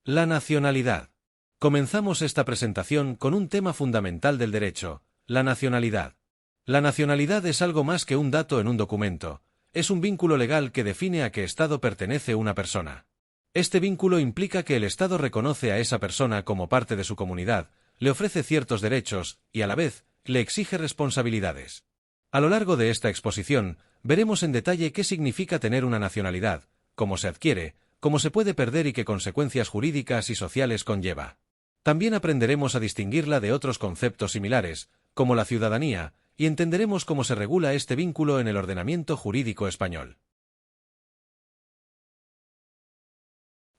La nacionalidad. Comenzamos esta presentación con un tema fundamental del derecho, la nacionalidad. La nacionalidad es algo más que un dato en un documento, es un vínculo legal que define a qué Estado pertenece una persona. Este vínculo implica que el Estado reconoce a esa persona como parte de su comunidad, le ofrece ciertos derechos y, a la vez, le exige responsabilidades. A lo largo de esta exposición, veremos en detalle qué significa tener una nacionalidad, cómo se adquiere, cómo se puede perder y qué consecuencias jurídicas y sociales conlleva. También aprenderemos a distinguirla de otros conceptos similares, como la ciudadanía, y entenderemos cómo se regula este vínculo en el ordenamiento jurídico español.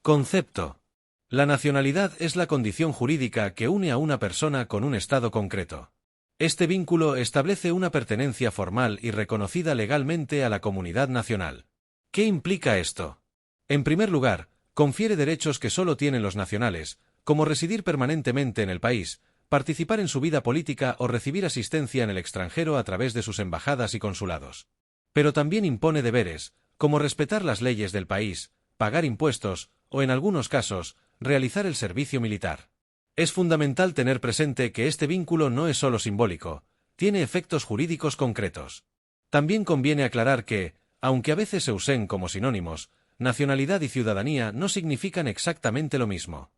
Concepto. La nacionalidad es la condición jurídica que une a una persona con un estado concreto. Este vínculo establece una pertenencia formal y reconocida legalmente a la comunidad nacional. ¿Qué implica esto? En primer lugar, confiere derechos que solo tienen los nacionales, como residir permanentemente en el país, participar en su vida política o recibir asistencia en el extranjero a través de sus embajadas y consulados. Pero también impone deberes, como respetar las leyes del país, pagar impuestos, o en algunos casos, realizar el servicio militar. Es fundamental tener presente que este vínculo no es solo simbólico, tiene efectos jurídicos concretos. También conviene aclarar que, aunque a veces se usen como sinónimos, nacionalidad y ciudadanía no significan exactamente lo mismo.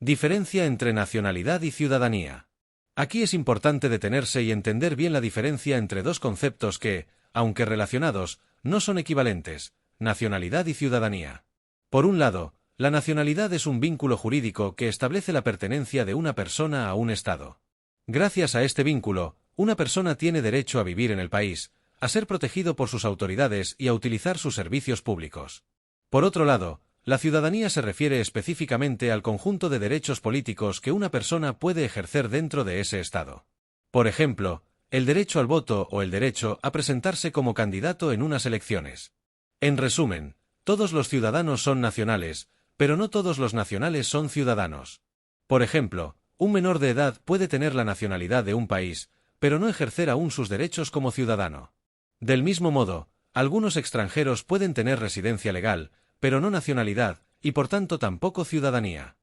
Diferencia entre nacionalidad y ciudadanía. Aquí es importante detenerse y entender bien la diferencia entre dos conceptos que, aunque relacionados, no son equivalentes, nacionalidad y ciudadanía. Por un lado, la nacionalidad es un vínculo jurídico que establece la pertenencia de una persona a un Estado. Gracias a este vínculo, una persona tiene derecho a vivir en el país, a ser protegido por sus autoridades y a utilizar sus servicios públicos. Por otro lado, la ciudadanía se refiere específicamente al conjunto de derechos políticos que una persona puede ejercer dentro de ese Estado. Por ejemplo, el derecho al voto o el derecho a presentarse como candidato en unas elecciones. En resumen, todos los ciudadanos son nacionales, pero no todos los nacionales son ciudadanos. Por ejemplo, un menor de edad puede tener la nacionalidad de un país, pero no ejercer aún sus derechos como ciudadano. Del mismo modo, algunos extranjeros pueden tener residencia legal, pero no nacionalidad, y por tanto tampoco ciudadanía.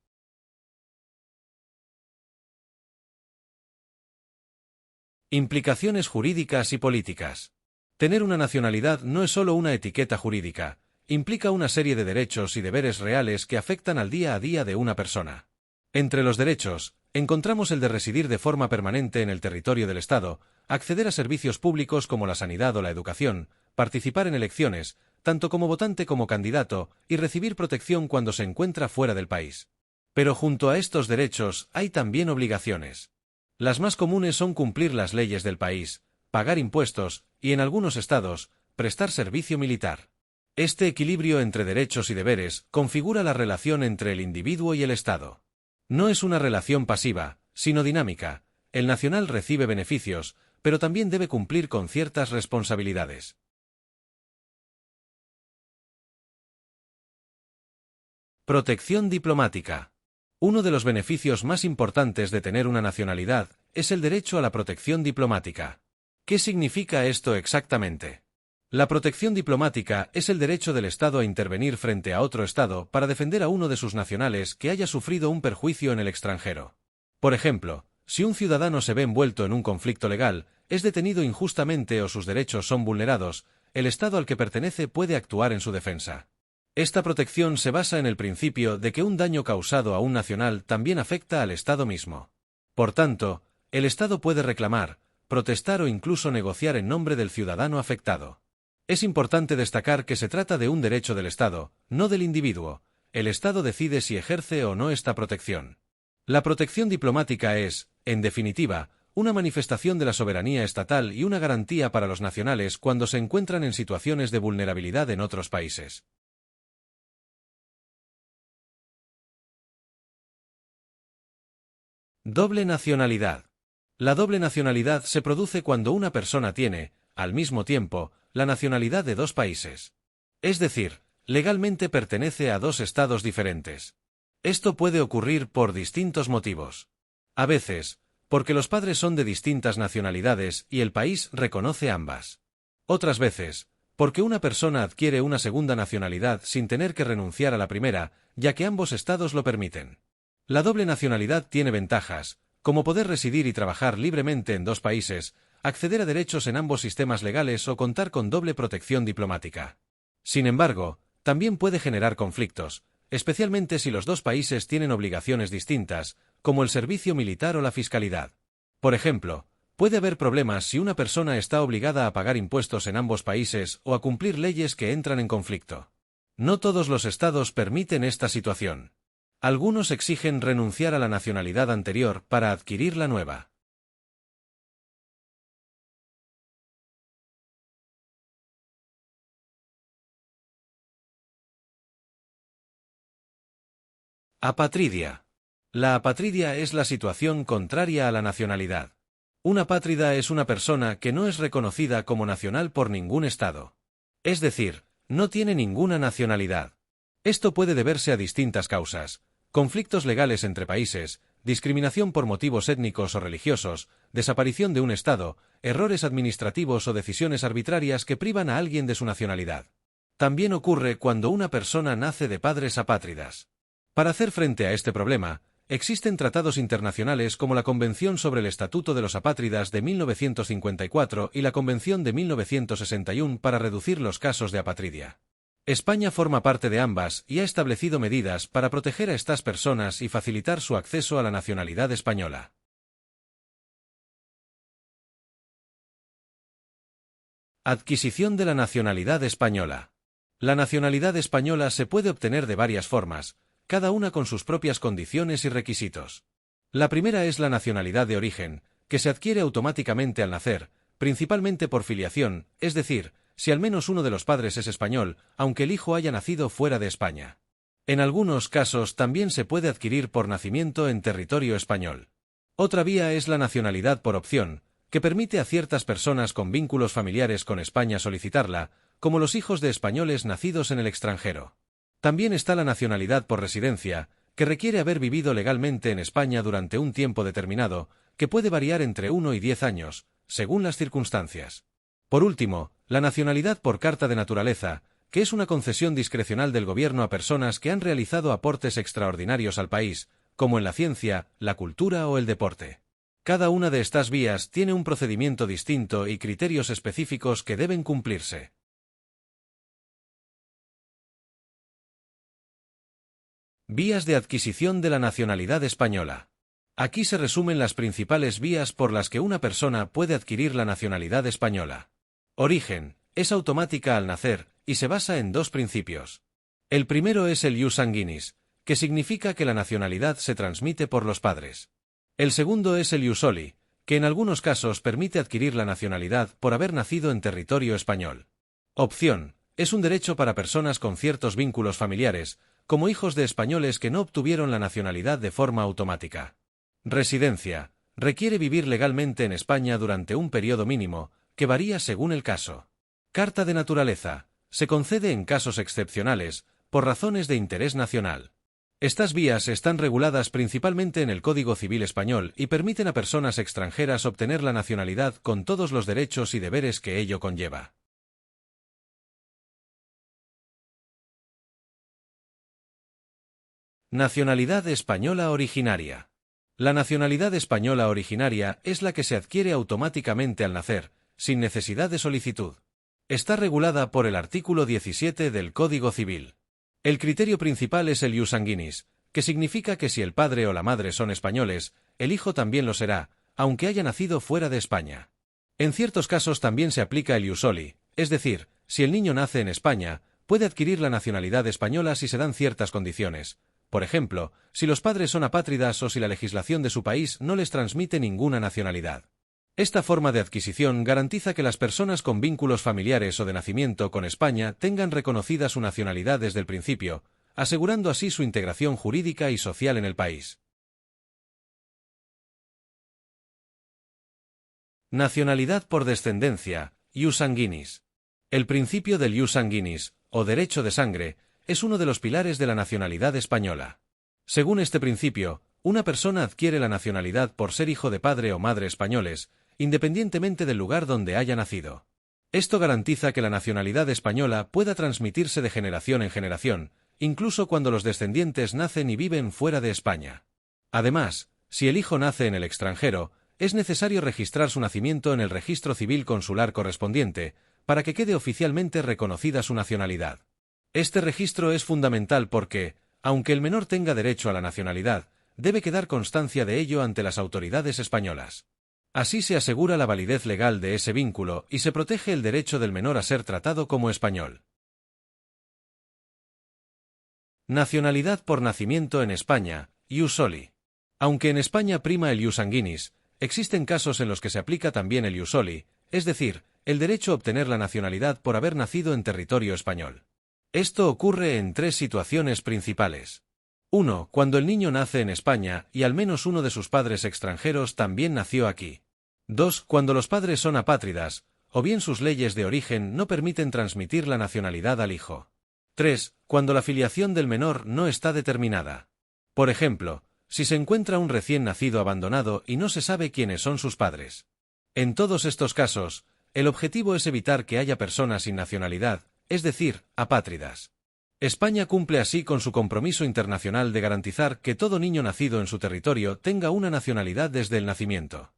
Implicaciones jurídicas y políticas. Tener una nacionalidad no es solo una etiqueta jurídica, implica una serie de derechos y deberes reales que afectan al día a día de una persona. Entre los derechos, encontramos el de residir de forma permanente en el territorio del Estado, acceder a servicios públicos como la sanidad o la educación, participar en elecciones, tanto como votante como candidato, y recibir protección cuando se encuentra fuera del país. Pero junto a estos derechos hay también obligaciones. Las más comunes son cumplir las leyes del país, pagar impuestos, y en algunos estados, prestar servicio militar. Este equilibrio entre derechos y deberes configura la relación entre el individuo y el Estado. No es una relación pasiva, sino dinámica. El nacional recibe beneficios, pero también debe cumplir con ciertas responsabilidades. Protección diplomática. Uno de los beneficios más importantes de tener una nacionalidad es el derecho a la protección diplomática. ¿Qué significa esto exactamente? La protección diplomática es el derecho del Estado a intervenir frente a otro Estado para defender a uno de sus nacionales que haya sufrido un perjuicio en el extranjero. Por ejemplo, si un ciudadano se ve envuelto en un conflicto legal, es detenido injustamente o sus derechos son vulnerados, el Estado al que pertenece puede actuar en su defensa. Esta protección se basa en el principio de que un daño causado a un nacional también afecta al Estado mismo. Por tanto, el Estado puede reclamar, protestar o incluso negociar en nombre del ciudadano afectado. Es importante destacar que se trata de un derecho del Estado, no del individuo. El Estado decide si ejerce o no esta protección. La protección diplomática es, en definitiva, una manifestación de la soberanía estatal y una garantía para los nacionales cuando se encuentran en situaciones de vulnerabilidad en otros países. Doble nacionalidad. La doble nacionalidad se produce cuando una persona tiene, al mismo tiempo, la nacionalidad de dos países. Es decir, legalmente pertenece a dos estados diferentes. Esto puede ocurrir por distintos motivos. A veces, porque los padres son de distintas nacionalidades y el país reconoce ambas. Otras veces, porque una persona adquiere una segunda nacionalidad sin tener que renunciar a la primera, ya que ambos estados lo permiten. La doble nacionalidad tiene ventajas, como poder residir y trabajar libremente en dos países, acceder a derechos en ambos sistemas legales o contar con doble protección diplomática. Sin embargo, también puede generar conflictos, especialmente si los dos países tienen obligaciones distintas, como el servicio militar o la fiscalidad. Por ejemplo, puede haber problemas si una persona está obligada a pagar impuestos en ambos países o a cumplir leyes que entran en conflicto. No todos los estados permiten esta situación. Algunos exigen renunciar a la nacionalidad anterior para adquirir la nueva. Apatridia. La apatridia es la situación contraria a la nacionalidad. Un apátrida es una persona que no es reconocida como nacional por ningún estado. Es decir, no tiene ninguna nacionalidad. Esto puede deberse a distintas causas: conflictos legales entre países, discriminación por motivos étnicos o religiosos, desaparición de un estado, errores administrativos o decisiones arbitrarias que privan a alguien de su nacionalidad. También ocurre cuando una persona nace de padres apátridas. Para hacer frente a este problema, existen tratados internacionales como la Convención sobre el Estatuto de los Apátridas de 1954 y la Convención de 1961 para reducir los casos de apatridia. España forma parte de ambas y ha establecido medidas para proteger a estas personas y facilitar su acceso a la nacionalidad española. Adquisición de la nacionalidad española. La nacionalidad española se puede obtener de varias formas, cada una con sus propias condiciones y requisitos. La primera es la nacionalidad de origen, que se adquiere automáticamente al nacer, principalmente por filiación, es decir, si al menos uno de los padres es español, aunque el hijo haya nacido fuera de España. En algunos casos también se puede adquirir por nacimiento en territorio español. Otra vía es la nacionalidad por opción, que permite a ciertas personas con vínculos familiares con España solicitarla, como los hijos de españoles nacidos en el extranjero. También está la nacionalidad por residencia, que requiere haber vivido legalmente en España durante un tiempo determinado, que puede variar entre 1 y 10 años, según las circunstancias. Por último, la nacionalidad por carta de naturaleza, que es una concesión discrecional del gobierno a personas que han realizado aportes extraordinarios al país, como en la ciencia, la cultura o el deporte. Cada una de estas vías tiene un procedimiento distinto y criterios específicos que deben cumplirse. Vías de adquisición de la nacionalidad española. Aquí se resumen las principales vías por las que una persona puede adquirir la nacionalidad española. Origen: es automática al nacer, y se basa en dos principios. El primero es el ius sanguinis, que significa que la nacionalidad se transmite por los padres. El segundo es el ius soli, que en algunos casos permite adquirir la nacionalidad por haber nacido en territorio español. Opción: es un derecho para personas con ciertos vínculos familiares, como hijos de españoles que no obtuvieron la nacionalidad de forma automática. Residencia: requiere vivir legalmente en España durante un periodo mínimo, que varía según el caso. Carta de naturaleza: se concede en casos excepcionales, por razones de interés nacional. Estas vías están reguladas principalmente en el Código Civil español y permiten a personas extranjeras obtener la nacionalidad con todos los derechos y deberes que ello conlleva. Nacionalidad española originaria. La nacionalidad española originaria es la que se adquiere automáticamente al nacer, sin necesidad de solicitud. Está regulada por el artículo 17 del Código Civil. El criterio principal es el ius sanguinis, que significa que si el padre o la madre son españoles, el hijo también lo será, aunque haya nacido fuera de España. En ciertos casos también se aplica el ius soli, es decir, si el niño nace en España, puede adquirir la nacionalidad española si se dan ciertas condiciones. Por ejemplo, si los padres son apátridas o si la legislación de su país no les transmite ninguna nacionalidad. Esta forma de adquisición garantiza que las personas con vínculos familiares o de nacimiento con España tengan reconocida su nacionalidad desde el principio, asegurando así su integración jurídica y social en el país. Nacionalidad por descendencia, ius sanguinis. El principio del ius sanguinis, o derecho de sangre, es uno de los pilares de la nacionalidad española. Según este principio, una persona adquiere la nacionalidad por ser hijo de padre o madre españoles, independientemente del lugar donde haya nacido. Esto garantiza que la nacionalidad española pueda transmitirse de generación en generación, incluso cuando los descendientes nacen y viven fuera de España. Además, si el hijo nace en el extranjero, es necesario registrar su nacimiento en el registro civil consular correspondiente, para que quede oficialmente reconocida su nacionalidad. Este registro es fundamental porque, aunque el menor tenga derecho a la nacionalidad, debe quedar constancia de ello ante las autoridades españolas. Así se asegura la validez legal de ese vínculo y se protege el derecho del menor a ser tratado como español. Nacionalidad por nacimiento en España, ius soli. Aunque en España prima el ius sanguinis, existen casos en los que se aplica también el ius soli, es decir, el derecho a obtener la nacionalidad por haber nacido en territorio español. Esto ocurre en tres situaciones principales. 1. Cuando el niño nace en España y al menos uno de sus padres extranjeros también nació aquí. 2. Cuando los padres son apátridas, o bien sus leyes de origen no permiten transmitir la nacionalidad al hijo. 3. Cuando la filiación del menor no está determinada. Por ejemplo, si se encuentra un recién nacido abandonado y no se sabe quiénes son sus padres. En todos estos casos, el objetivo es evitar que haya personas sin nacionalidad, es decir, apátridas. España cumple así con su compromiso internacional de garantizar que todo niño nacido en su territorio tenga una nacionalidad desde el nacimiento.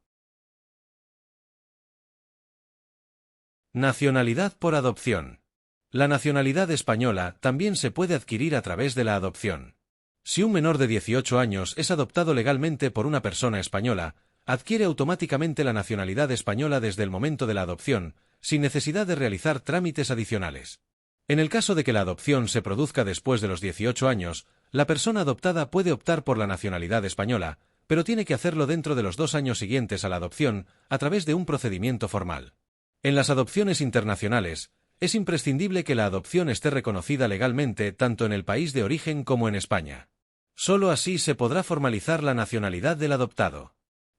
Nacionalidad por adopción. La nacionalidad española también se puede adquirir a través de la adopción. Si un menor de 18 años es adoptado legalmente por una persona española, adquiere automáticamente la nacionalidad española desde el momento de la adopción, sin necesidad de realizar trámites adicionales. En el caso de que la adopción se produzca después de los 18 años, la persona adoptada puede optar por la nacionalidad española, pero tiene que hacerlo dentro de los 2 años siguientes a la adopción, a través de un procedimiento formal. En las adopciones internacionales, es imprescindible que la adopción esté reconocida legalmente tanto en el país de origen como en España. Solo así se podrá formalizar la nacionalidad del adoptado.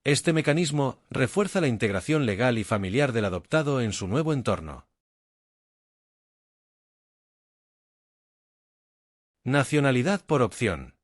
Este mecanismo refuerza la integración legal y familiar del adoptado en su nuevo entorno. Nacionalidad por opción.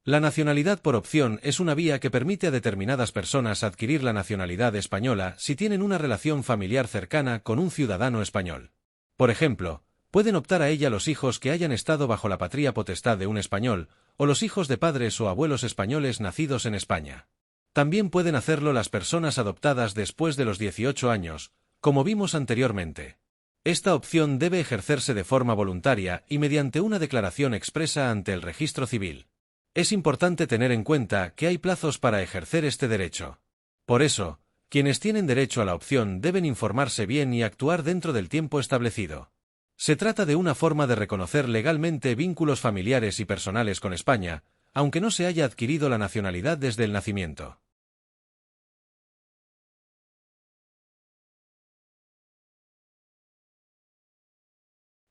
La nacionalidad por opción es una vía que permite a determinadas personas adquirir la nacionalidad española si tienen una relación familiar cercana con un ciudadano español. Por ejemplo, pueden optar a ella los hijos que hayan estado bajo la patria potestad de un español, o los hijos de padres o abuelos españoles nacidos en España. También pueden hacerlo las personas adoptadas después de los 18 años, como vimos anteriormente. Esta opción debe ejercerse de forma voluntaria y mediante una declaración expresa ante el registro civil. Es importante tener en cuenta que hay plazos para ejercer este derecho. Por eso, quienes tienen derecho a la opción deben informarse bien y actuar dentro del tiempo establecido. Se trata de una forma de reconocer legalmente vínculos familiares y personales con España, aunque no se haya adquirido la nacionalidad desde el nacimiento.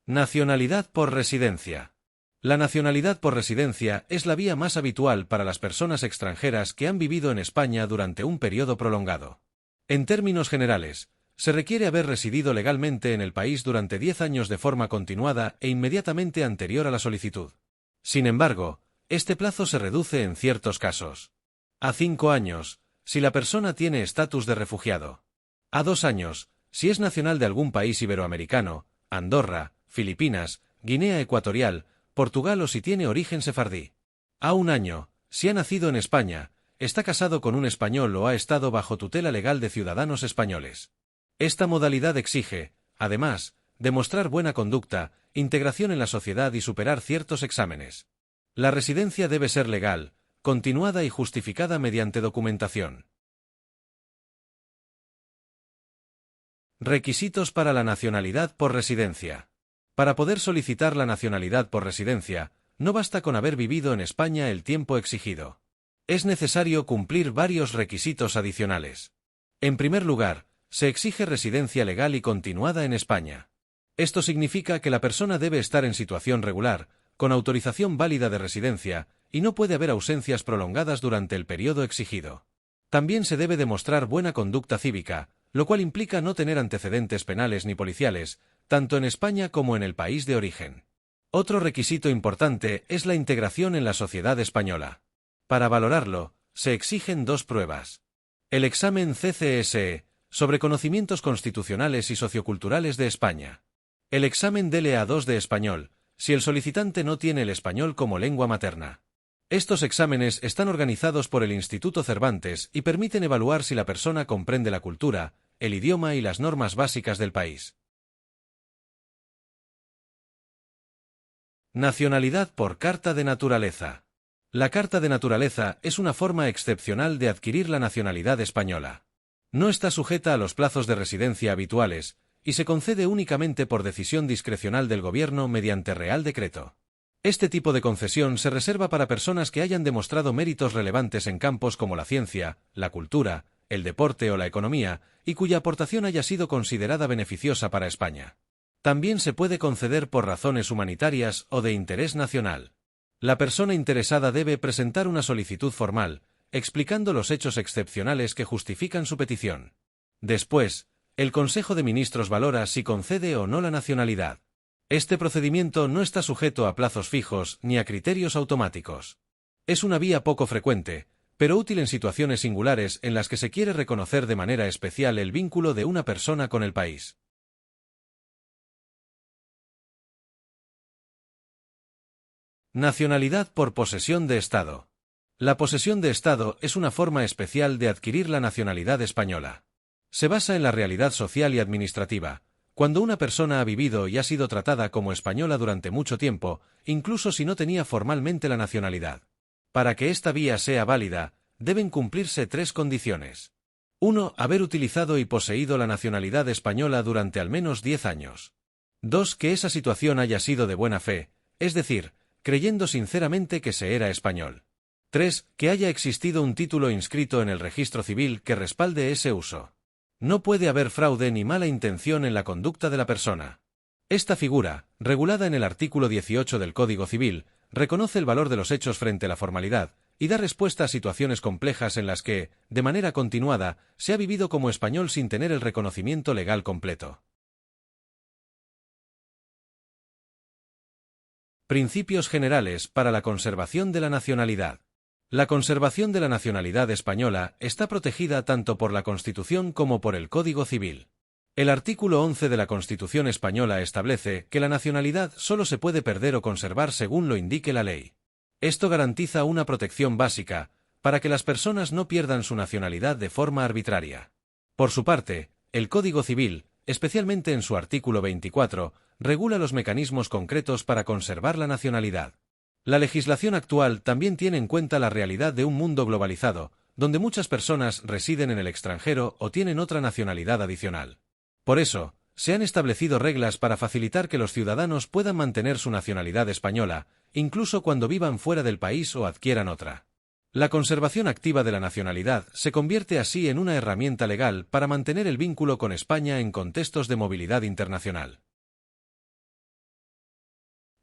Nacionalidad por residencia. La nacionalidad por residencia es la vía más habitual para las personas extranjeras que han vivido en España durante un periodo prolongado. En términos generales, se requiere haber residido legalmente en el país durante 10 años de forma continuada e inmediatamente anterior a la solicitud. Sin embargo, este plazo se reduce en ciertos casos. A 5 años, si la persona tiene estatus de refugiado. A 2 años, si es nacional de algún país iberoamericano, Andorra, Filipinas, Guinea Ecuatorial, Portugal o si tiene origen sefardí. A 1 año, si ha nacido en España, está casado con un español o ha estado bajo tutela legal de ciudadanos españoles. Esta modalidad exige, además, demostrar buena conducta, integración en la sociedad y superar ciertos exámenes. La residencia debe ser legal, continuada y justificada mediante documentación. Requisitos para la nacionalidad por residencia. Para poder solicitar la nacionalidad por residencia, no basta con haber vivido en España el tiempo exigido. Es necesario cumplir varios requisitos adicionales. En primer lugar, se exige residencia legal y continuada en España. Esto significa que la persona debe estar en situación regular, con autorización válida de residencia, y no puede haber ausencias prolongadas durante el periodo exigido. También se debe demostrar buena conducta cívica, lo cual implica no tener antecedentes penales ni policiales, tanto en España como en el país de origen. Otro requisito importante es la integración en la sociedad española. Para valorarlo, se exigen 2 pruebas. El examen CCSE, sobre conocimientos constitucionales y socioculturales de España. El examen DLA2 de español, si el solicitante no tiene el español como lengua materna. Estos exámenes están organizados por el Instituto Cervantes y permiten evaluar si la persona comprende la cultura, el idioma y las normas básicas del país. Nacionalidad por carta de naturaleza. La carta de naturaleza es una forma excepcional de adquirir la nacionalidad española. No está sujeta a los plazos de residencia habituales y se concede únicamente por decisión discrecional del Gobierno mediante Real Decreto. Este tipo de concesión se reserva para personas que hayan demostrado méritos relevantes en campos como la ciencia, la cultura, el deporte o la economía, y cuya aportación haya sido considerada beneficiosa para España. También se puede conceder por razones humanitarias o de interés nacional. La persona interesada debe presentar una solicitud formal, explicando los hechos excepcionales que justifican su petición. Después, el Consejo de Ministros valora si concede o no la nacionalidad. Este procedimiento no está sujeto a plazos fijos ni a criterios automáticos. Es una vía poco frecuente, pero útil en situaciones singulares en las que se quiere reconocer de manera especial el vínculo de una persona con el país. Nacionalidad por posesión de Estado. La posesión de Estado es una forma especial de adquirir la nacionalidad española. Se basa en la realidad social y administrativa, cuando una persona ha vivido y ha sido tratada como española durante mucho tiempo, incluso si no tenía formalmente la nacionalidad. Para que esta vía sea válida, deben cumplirse 3 condiciones. 1. Haber utilizado y poseído la nacionalidad española durante al menos 10 años. 2. Que esa situación haya sido de buena fe, es decir, creyendo sinceramente que se era español. 3. Que haya existido un título inscrito en el registro civil que respalde ese uso. No puede haber fraude ni mala intención en la conducta de la persona. Esta figura, regulada en el artículo 18 del Código Civil, reconoce el valor de los hechos frente a la formalidad y da respuesta a situaciones complejas en las que, de manera continuada, se ha vivido como español sin tener el reconocimiento legal completo. Principios generales para la conservación de la nacionalidad. La conservación de la nacionalidad española está protegida tanto por la Constitución como por el Código Civil. El artículo 11 de la Constitución española establece que la nacionalidad solo se puede perder o conservar según lo indique la ley. Esto garantiza una protección básica, para que las personas no pierdan su nacionalidad de forma arbitraria. Por su parte, el Código Civil, especialmente en su artículo 24, regula los mecanismos concretos para conservar la nacionalidad. La legislación actual también tiene en cuenta la realidad de un mundo globalizado, donde muchas personas residen en el extranjero o tienen otra nacionalidad adicional. Por eso, se han establecido reglas para facilitar que los ciudadanos puedan mantener su nacionalidad española, incluso cuando vivan fuera del país o adquieran otra. La conservación activa de la nacionalidad se convierte así en una herramienta legal para mantener el vínculo con España en contextos de movilidad internacional.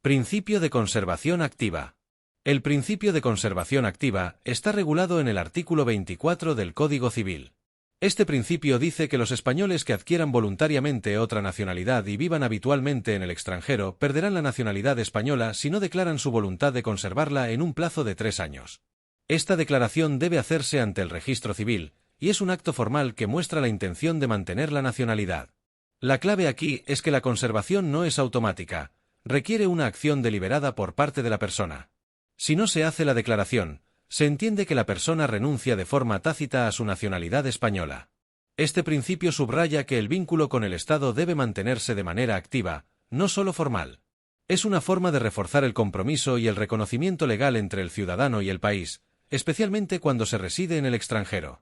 Principio de conservación activa. El principio de conservación activa está regulado en el artículo 24 del Código Civil. Este principio dice que los españoles que adquieran voluntariamente otra nacionalidad y vivan habitualmente en el extranjero perderán la nacionalidad española si no declaran su voluntad de conservarla en un plazo de 3 años. Esta declaración debe hacerse ante el registro civil, y es un acto formal que muestra la intención de mantener la nacionalidad. La clave aquí es que la conservación no es automática, requiere una acción deliberada por parte de la persona. Si no se hace la declaración, se entiende que la persona renuncia de forma tácita a su nacionalidad española. Este principio subraya que el vínculo con el Estado debe mantenerse de manera activa, no solo formal. Es una forma de reforzar el compromiso y el reconocimiento legal entre el ciudadano y el país, especialmente cuando se reside en el extranjero.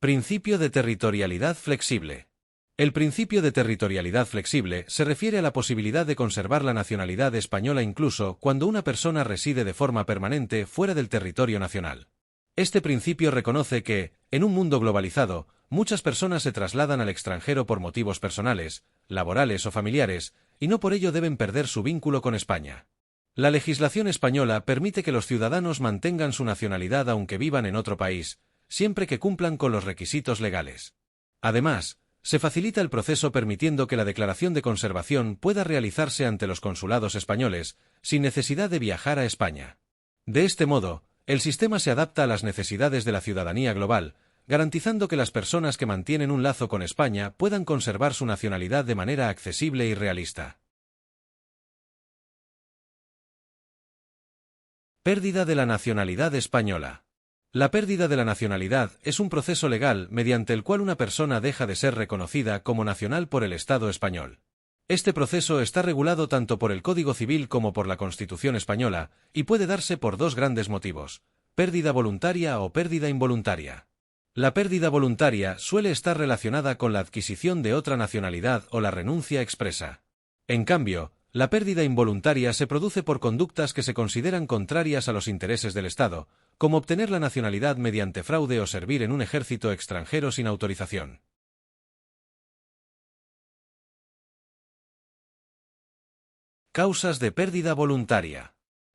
Principio de territorialidad flexible. El principio de territorialidad flexible se refiere a la posibilidad de conservar la nacionalidad española incluso cuando una persona reside de forma permanente fuera del territorio nacional. Este principio reconoce que, en un mundo globalizado, muchas personas se trasladan al extranjero por motivos personales, laborales o familiares, y no por ello deben perder su vínculo con España. La legislación española permite que los ciudadanos mantengan su nacionalidad aunque vivan en otro país, siempre que cumplan con los requisitos legales. Además, Se facilita el proceso permitiendo que la declaración de conservación pueda realizarse ante los consulados españoles, sin necesidad de viajar a España. De este modo, el sistema se adapta a las necesidades de la ciudadanía global, garantizando que las personas que mantienen un lazo con España puedan conservar su nacionalidad de manera accesible y realista. Pérdida de la nacionalidad española. La pérdida de la nacionalidad es un proceso legal mediante el cual una persona deja de ser reconocida como nacional por el Estado español. Este proceso está regulado tanto por el Código Civil como por la Constitución española, y puede darse por dos grandes motivos: pérdida voluntaria o pérdida involuntaria. La pérdida voluntaria suele estar relacionada con la adquisición de otra nacionalidad o la renuncia expresa. En cambio, la pérdida involuntaria se produce por conductas que se consideran contrarias a los intereses del Estado, como obtener la nacionalidad mediante fraude o servir en un ejército extranjero sin autorización. Causas de pérdida voluntaria.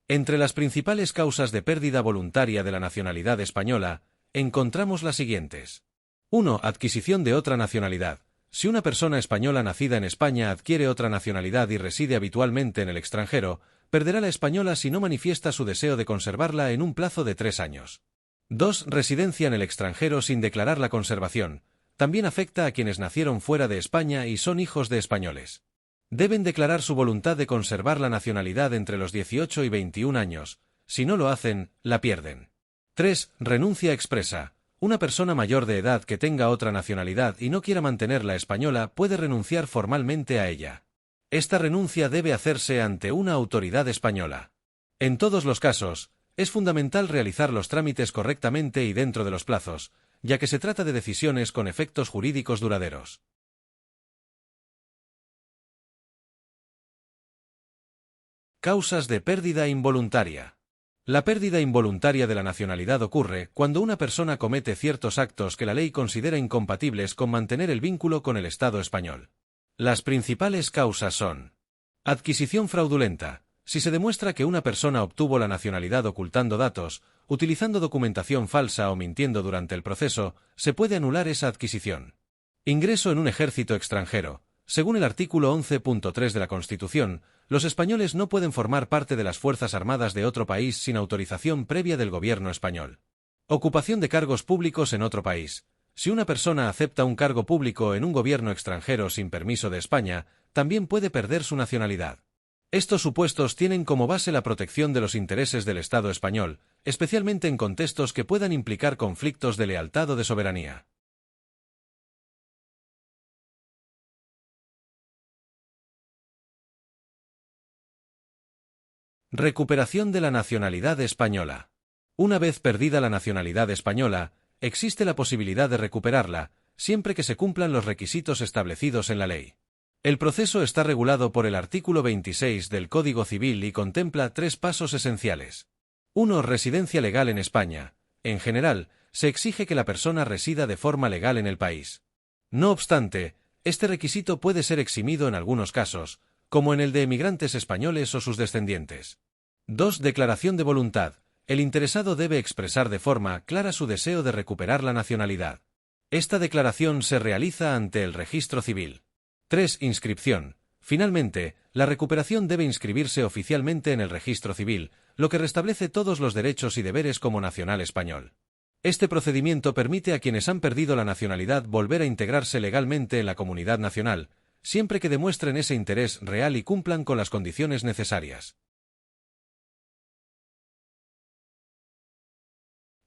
Entre las principales causas de pérdida voluntaria de la nacionalidad española, encontramos las siguientes. 1. Adquisición de otra nacionalidad. Si una persona española nacida en España adquiere otra nacionalidad y reside habitualmente en el extranjero, perderá la española si no manifiesta su deseo de conservarla en un plazo de 3 años. 2. Residencia en el extranjero sin declarar la conservación. También afecta a quienes nacieron fuera de España y son hijos de españoles. Deben declarar su voluntad de conservar la nacionalidad entre los 18 y 21 años. Si no lo hacen, la pierden. 3. Renuncia expresa. Una persona mayor de edad que tenga otra nacionalidad y no quiera mantener la española puede renunciar formalmente a ella. Esta renuncia debe hacerse ante una autoridad española. En todos los casos, es fundamental realizar los trámites correctamente y dentro de los plazos, ya que se trata de decisiones con efectos jurídicos duraderos. Causas de pérdida involuntaria. La pérdida involuntaria de la nacionalidad ocurre cuando una persona comete ciertos actos que la ley considera incompatibles con mantener el vínculo con el Estado español. Las principales causas son: adquisición fraudulenta. Si se demuestra que una persona obtuvo la nacionalidad ocultando datos, utilizando documentación falsa o mintiendo durante el proceso, se puede anular esa adquisición. Ingreso en un ejército extranjero. Según el artículo 11.3 de la Constitución, los españoles no pueden formar parte de las Fuerzas Armadas de otro país sin autorización previa del gobierno español. Ocupación de cargos públicos en otro país. Si una persona acepta un cargo público en un gobierno extranjero sin permiso de España, también puede perder su nacionalidad. Estos supuestos tienen como base la protección de los intereses del Estado español, especialmente en contextos que puedan implicar conflictos de lealtad o de soberanía. Recuperación de la nacionalidad española. Una vez perdida la nacionalidad española, existe la posibilidad de recuperarla, siempre que se cumplan los requisitos establecidos en la ley. El proceso está regulado por el artículo 26 del Código Civil y contempla 3 pasos esenciales. 1. Residencia legal en España. En general, se exige que la persona resida de forma legal en el país. No obstante, este requisito puede ser eximido en algunos casos, como en el de emigrantes españoles o sus descendientes. 2. Declaración de voluntad. El interesado debe expresar de forma clara su deseo de recuperar la nacionalidad. Esta declaración se realiza ante el registro civil. 3. Inscripción. Finalmente, la recuperación debe inscribirse oficialmente en el registro civil, lo que restablece todos los derechos y deberes como nacional español. Este procedimiento permite a quienes han perdido la nacionalidad volver a integrarse legalmente en la comunidad nacional, siempre que demuestren ese interés real y cumplan con las condiciones necesarias.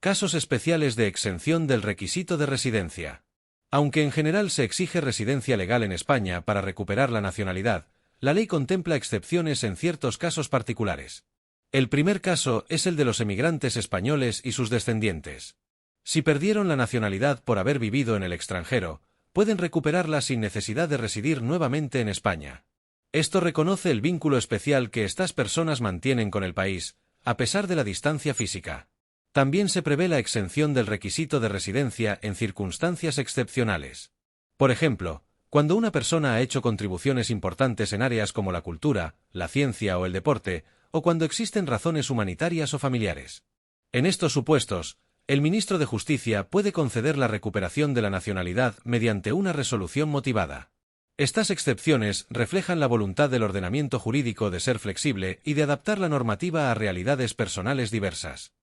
Casos especiales de exención del requisito de residencia. Aunque en general se exige residencia legal en España para recuperar la nacionalidad, la ley contempla excepciones en ciertos casos particulares. El primer caso es el de los emigrantes españoles y sus descendientes. Si perdieron la nacionalidad por haber vivido en el extranjero, pueden recuperarla sin necesidad de residir nuevamente en España. Esto reconoce el vínculo especial que estas personas mantienen con el país, a pesar de la distancia física. También se prevé la exención del requisito de residencia en circunstancias excepcionales. Por ejemplo, cuando una persona ha hecho contribuciones importantes en áreas como la cultura, la ciencia o el deporte, o cuando existen razones humanitarias o familiares. En estos supuestos, El ministro de Justicia puede conceder la recuperación de la nacionalidad mediante una resolución motivada. Estas excepciones reflejan la voluntad del ordenamiento jurídico de ser flexible y de adaptar la normativa a realidades personales diversas.